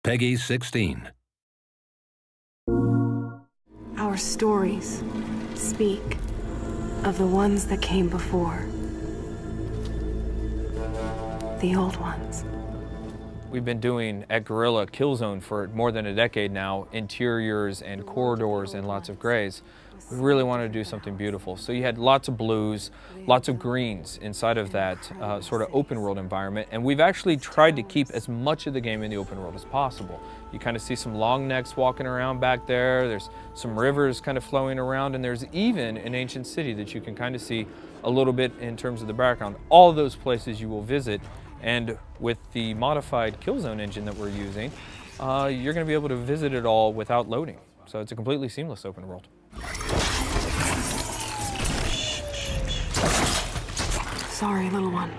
Peggy 16. Our stories speak of the ones that came before. The old ones. We've been doing at Guerrilla Kill Zone for more than a decade now, interiors and corridors and lots of grays. We really wanted to do something beautiful. So you had lots of blues, lots of greens inside of that sort of open world environment. And we've actually tried to keep as much of the game in the open world as possible. You kind of see some long necks walking around back there. There's some rivers kind of flowing around, and there's even an ancient city that you can kind of see a little bit in terms of the background. All of those places you will visit. And with the modified Kill Zone engine that we're using, you're going to be able to visit it all without loading. So it's a completely seamless open world. Sorry, little one.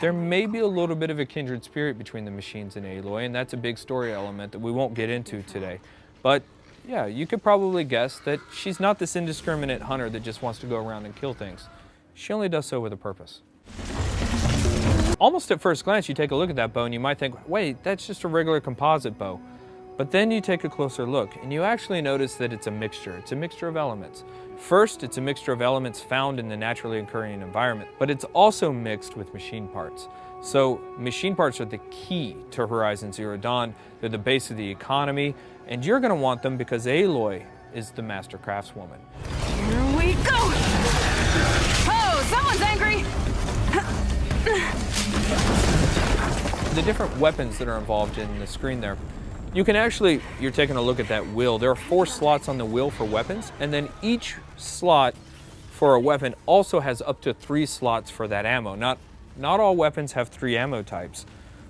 There may be a little bit of a kindred spirit between the machines and Aloy, and that's a big story element that we won't get into today. But yeah, you could probably guess that she's not this indiscriminate hunter that just wants to go around and kill things. She only does so with a purpose. Almost at first glance, you take a look at that bow and you might think, wait, that's just a regular composite bow. But then you take a closer look and you actually notice that it's a mixture. It's a mixture of elements. First, it's a mixture of elements found in the naturally occurring environment, but it's also mixed with machine parts. So machine parts are the key to Horizon Zero Dawn. They're the base of the economy, and you're going to want them because Aloy is the master craftswoman. Here we go! Oh, someone's angry! The different weapons that are involved in the screen there, you can actually, you're taking a look at that wheel. There are 4 slots on the wheel for weapons, and then each slot for a weapon also has up to 3 slots for that ammo. Not all weapons have 3 ammo types,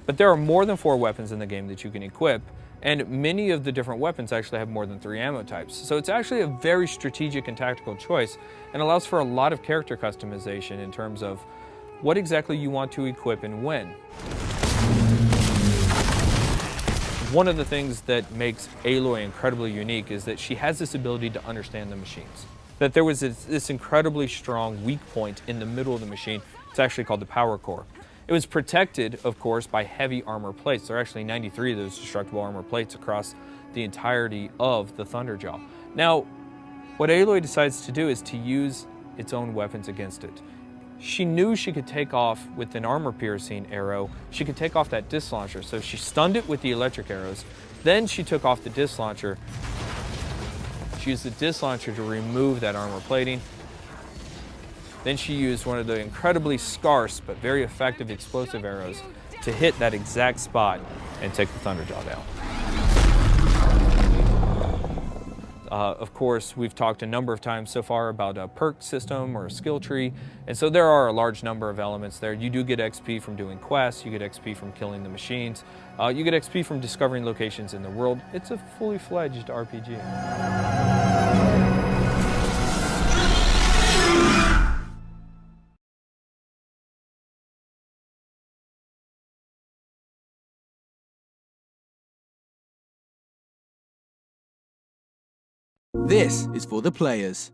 but there are more than 4 weapons in the game that you can equip, and many of the different weapons actually have more than 3 ammo types. So it's actually a very strategic and tactical choice, and allows for a lot of character customization in terms of what exactly you want to equip and when. One of the things that makes Aloy incredibly unique is that she has this ability to understand the machines. That there was this incredibly strong weak point in the middle of the machine. It's actually called the power core. It was protected, of course, by heavy armor plates. There are actually 93 of those destructible armor plates across the entirety of the Thunderjaw. Now, what Aloy decides to do is to use its own weapons against it. She knew she could take off with an armor-piercing arrow. She could take off that disc launcher, so she stunned it with the electric arrows. Then she took off the disc launcher. She used the disc launcher to remove that armor plating. Then she used one of the incredibly scarce but very effective explosive arrows to hit that exact spot and take the Thunderjaw down. Of course, we've talked a number of times so far about a perk system or a skill tree, and so there are a large number of elements there. You do get XP from doing quests, you get XP from killing the machines, you get XP from discovering locations in the world. It's a fully fledged RPG. This is for the players.